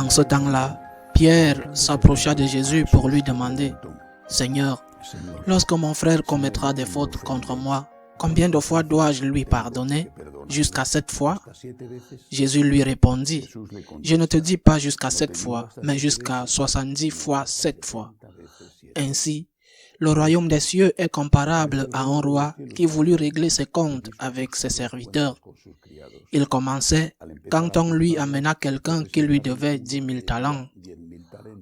En ce temps-là, Pierre s'approcha de Jésus pour lui demander « Seigneur, lorsque mon frère commettra des fautes contre moi, combien de fois dois-je lui pardonner? Jusqu'à 7 fois ?» Jésus lui répondit « Je ne te dis pas jusqu'à 7 fois, mais jusqu'à 70 fois 7 fois. » Ainsi, le royaume des cieux est comparable à un roi qui voulut régler ses comptes avec ses serviteurs. Il commençait quand on lui amena quelqu'un qui lui devait 10 000 talents.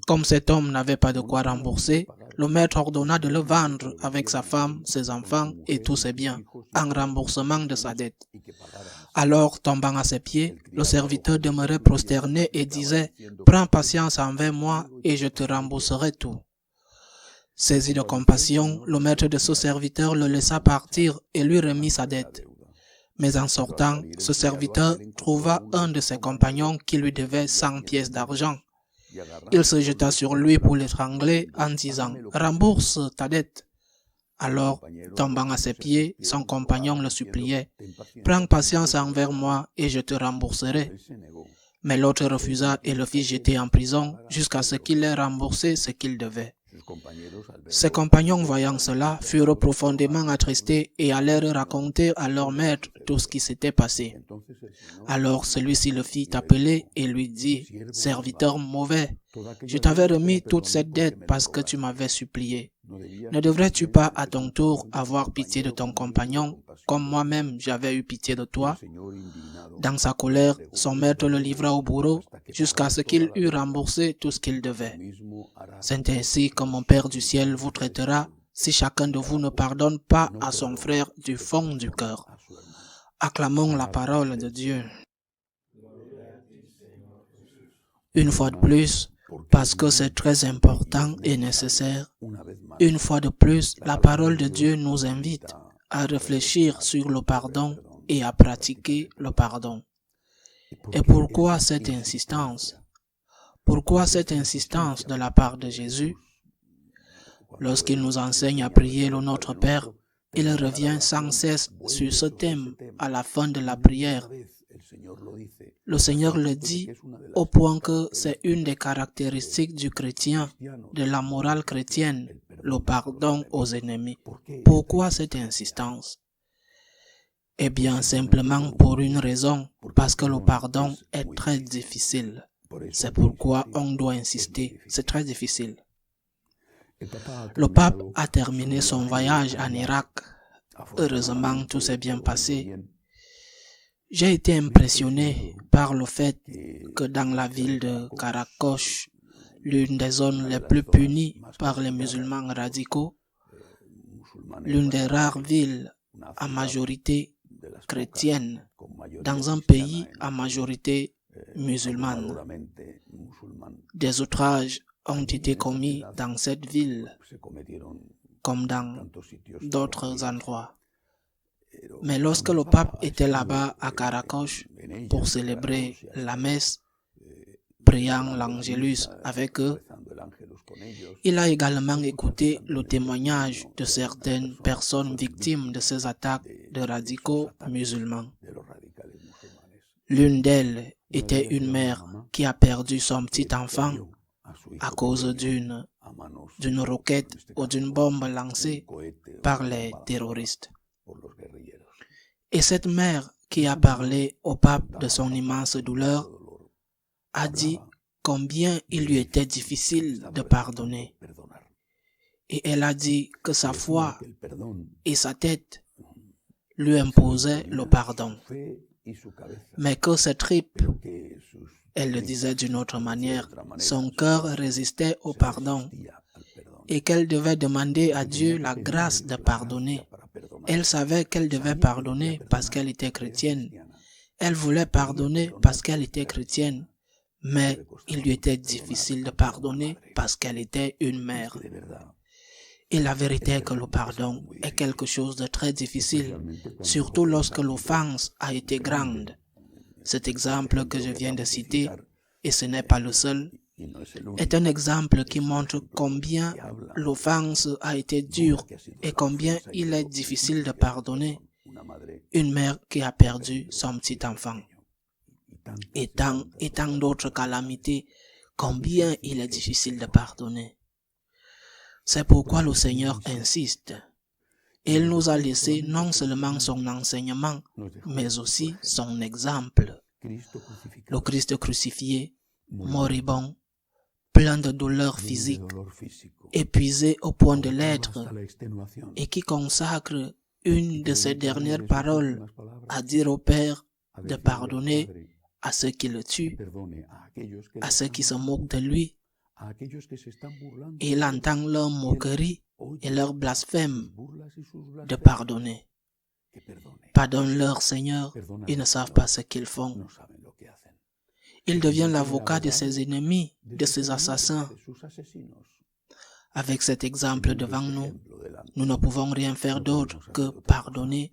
Comme cet homme n'avait pas de quoi rembourser, le maître ordonna de le vendre avec sa femme, ses enfants et tous ses biens, en remboursement de sa dette. Alors, tombant à ses pieds, le serviteur demeurait prosterné et disait « Prends patience envers moi et je te rembourserai tout. » Saisi de compassion, le maître de ce serviteur le laissa partir et lui remit sa dette. Mais en sortant, ce serviteur trouva un de ses compagnons qui lui devait 100 pièces d'argent. Il se jeta sur lui pour l'étrangler en disant « Rembourse ta dette !» Alors, tombant à ses pieds, son compagnon le suppliait « Prends patience envers moi et je te rembourserai. » Mais l'autre refusa et le fit jeter en prison jusqu'à ce qu'il ait remboursé ce qu'il devait. Ses compagnons, voyant cela, furent profondément attristés et allèrent raconter à leur maître tout ce qui s'était passé. Alors celui-ci le fit appeler et lui dit « Serviteur mauvais, je t'avais remis toute cette dette parce que tu m'avais supplié. Ne devrais-tu pas à ton tour avoir pitié de ton compagnon, comme moi-même j'avais eu pitié de toi ?» Dans sa colère, son maître le livra au bourreau jusqu'à ce qu'il eût remboursé tout ce qu'il devait. C'est ainsi que mon Père du ciel vous traitera si chacun de vous ne pardonne pas à son frère du fond du cœur. Acclamons la parole de Dieu. Une fois de plus, parce que c'est très important et nécessaire, une fois de plus, la parole de Dieu nous invite à réfléchir sur le pardon et à pratiquer le pardon. Et pourquoi cette insistance? Pourquoi cette insistance de la part de Jésus? Lorsqu'il nous enseigne à prier le Notre Père, il revient sans cesse sur ce thème à la fin de la prière. Le Seigneur le dit au point que c'est une des caractéristiques du chrétien, de la morale chrétienne, le pardon aux ennemis. Pourquoi cette insistance? Eh bien, simplement pour une raison, parce que le pardon est très difficile. C'est pourquoi on doit insister, c'est très difficile. Le pape a terminé son voyage en Irak. Heureusement, tout s'est bien passé. J'ai été impressionné par le fait que dans la ville de Karakosh, l'une des zones les plus punies par les musulmans radicaux, l'une des rares villes à majorité chrétienne dans un pays à majorité musulmane, des outrages ont été commis dans cette ville comme dans d'autres endroits. Mais lorsque le pape était là-bas à Karakosh pour célébrer la messe, priant l'Angélus avec eux, il a également écouté le témoignage de certaines personnes victimes de ces attaques de radicaux musulmans. L'une d'elles était une mère qui a perdu son petit enfant à cause d'une roquette ou d'une bombe lancée par les terroristes. Et cette mère qui a parlé au pape de son immense douleur a dit combien il lui était difficile de pardonner. Et elle a dit que sa foi et sa tête lui imposaient le pardon. Mais que ses tripes, elle le disait d'une autre manière, son cœur résistait au pardon et qu'elle devait demander à Dieu la grâce de pardonner. Elle savait qu'elle devait pardonner parce qu'elle était chrétienne. Elle voulait pardonner parce qu'elle était chrétienne. Mais il lui était difficile de pardonner parce qu'elle était une mère. Et la vérité est que le pardon est quelque chose de très difficile, surtout lorsque l'offense a été grande. Cet exemple que je viens de citer, et ce n'est pas le seul, est un exemple qui montre combien l'offense a été dure et combien il est difficile de pardonner une mère qui a perdu son petit enfant. Et tant d'autres calamités combien il est difficile de pardonner. C'est pourquoi le Seigneur insiste. Il nous a laissé non seulement son enseignement, mais aussi son exemple. Le Christ crucifié, moribond, plein de douleurs physiques, épuisé au point de l'être, et qui consacre une de ses dernières paroles à dire au Père de pardonner à ceux qui le tuent, à ceux qui se moquent de lui. Il entend leur moquerie et leur blasphème de pardonner. Pardonne-leur, Seigneur, ils ne savent pas ce qu'ils font. Il devient l'avocat de ses ennemis, de ses assassins. Avec cet exemple devant nous, nous ne pouvons rien faire d'autre que pardonner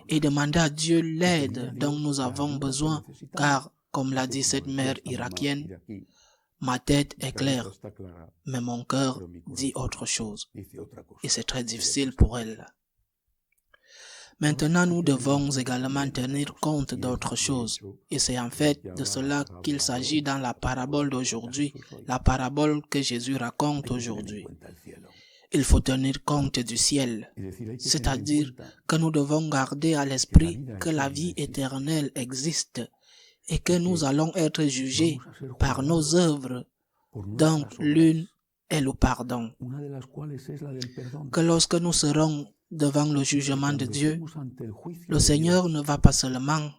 et demander à Dieu l'aide dont nous avons besoin, car, comme l'a dit cette mère irakienne, ma tête est claire, mais mon cœur dit autre chose. Et c'est très difficile pour elle. Maintenant, nous devons également tenir compte d'autre chose. Et c'est en fait de cela qu'il s'agit dans la parabole d'aujourd'hui, la parabole que Jésus raconte aujourd'hui. Il faut tenir compte du ciel, c'est-à-dire que nous devons garder à l'esprit que la vie éternelle existe et que nous allons être jugés par nos œuvres, dont l'une est le pardon. Que lorsque nous serons devant le jugement de Dieu, le Seigneur ne va pas seulement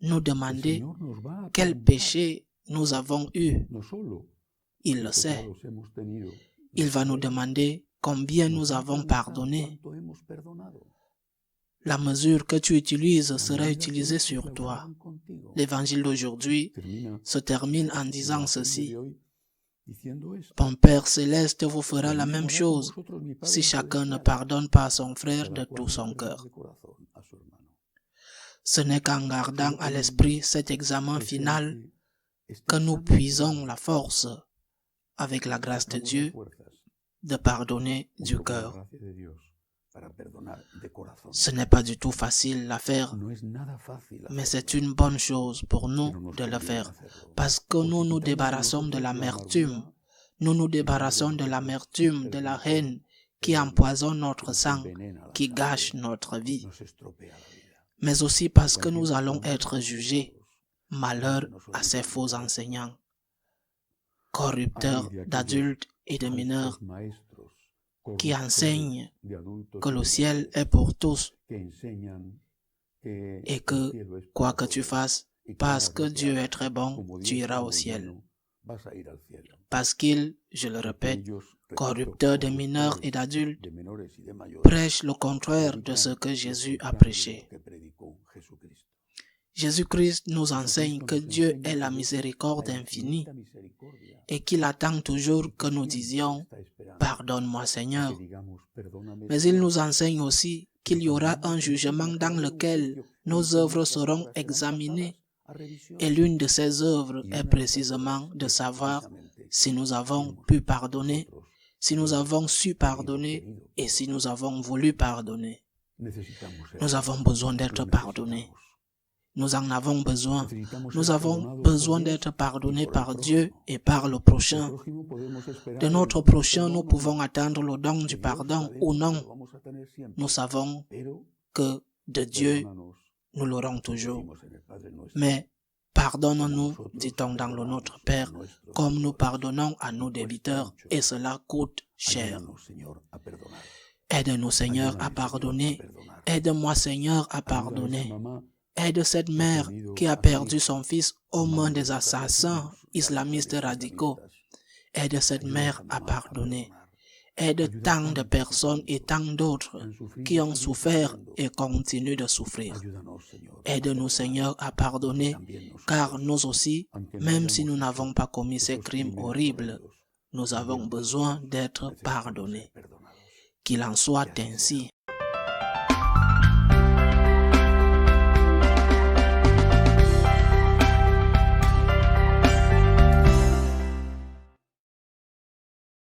nous demander quel péché nous avons eu. Il le sait. Il va nous demander combien nous avons pardonné. La mesure que tu utilises sera utilisée sur toi. L'évangile d'aujourd'hui se termine en disant ceci. Ton Père céleste vous fera la même chose si chacun ne pardonne pas à son frère de tout son cœur. Ce n'est qu'en gardant à l'esprit cet examen final que nous puisons la force, avec la grâce de Dieu, de pardonner du cœur. Ce n'est pas du tout facile à faire, mais c'est une bonne chose pour nous de le faire, parce que nous nous débarrassons de l'amertume, nous nous débarrassons de l'amertume, de la haine qui empoisonne notre sang, qui gâche notre vie, mais aussi parce que nous allons être jugés. Malheur à ces faux enseignants, corrupteurs d'adultes et de mineurs, qui enseignent que le ciel est pour tous et que, quoi que tu fasses, parce que Dieu est très bon, tu iras au ciel. Parce qu'ils, je le répète, corrupteurs de mineurs et d'adultes, prêchent le contraire de ce que Jésus a prêché. Jésus-Christ nous enseigne que Dieu est la miséricorde infinie et qu'il attend toujours que nous disions « Pardonne-moi Seigneur ». Mais il nous enseigne aussi qu'il y aura un jugement dans lequel nos œuvres seront examinées. Et l'une de ces œuvres est précisément de savoir si nous avons pu pardonner, si nous avons su pardonner et si nous avons voulu pardonner. Nous avons besoin d'être pardonnés. Nous en avons besoin. Nous avons besoin d'être pardonnés par Dieu et par le prochain. De notre prochain, nous pouvons attendre le don du pardon ou non. Nous savons que de Dieu, nous l'aurons toujours. Mais pardonne-nous, dit-on dans le Notre Père, comme nous pardonnons à nos débiteurs, et cela coûte cher. Aide-nous, Seigneur, à pardonner. Aide-moi, Seigneur, à pardonner. Aide cette mère qui a perdu son fils aux mains des assassins islamistes radicaux. Aide cette mère à pardonner. Aide tant de personnes et tant d'autres qui ont souffert et continuent de souffrir. Aide-nous, Seigneur, à pardonner, car nous aussi, même si nous n'avons pas commis ces crimes horribles, nous avons besoin d'être pardonnés. Qu'il en soit ainsi.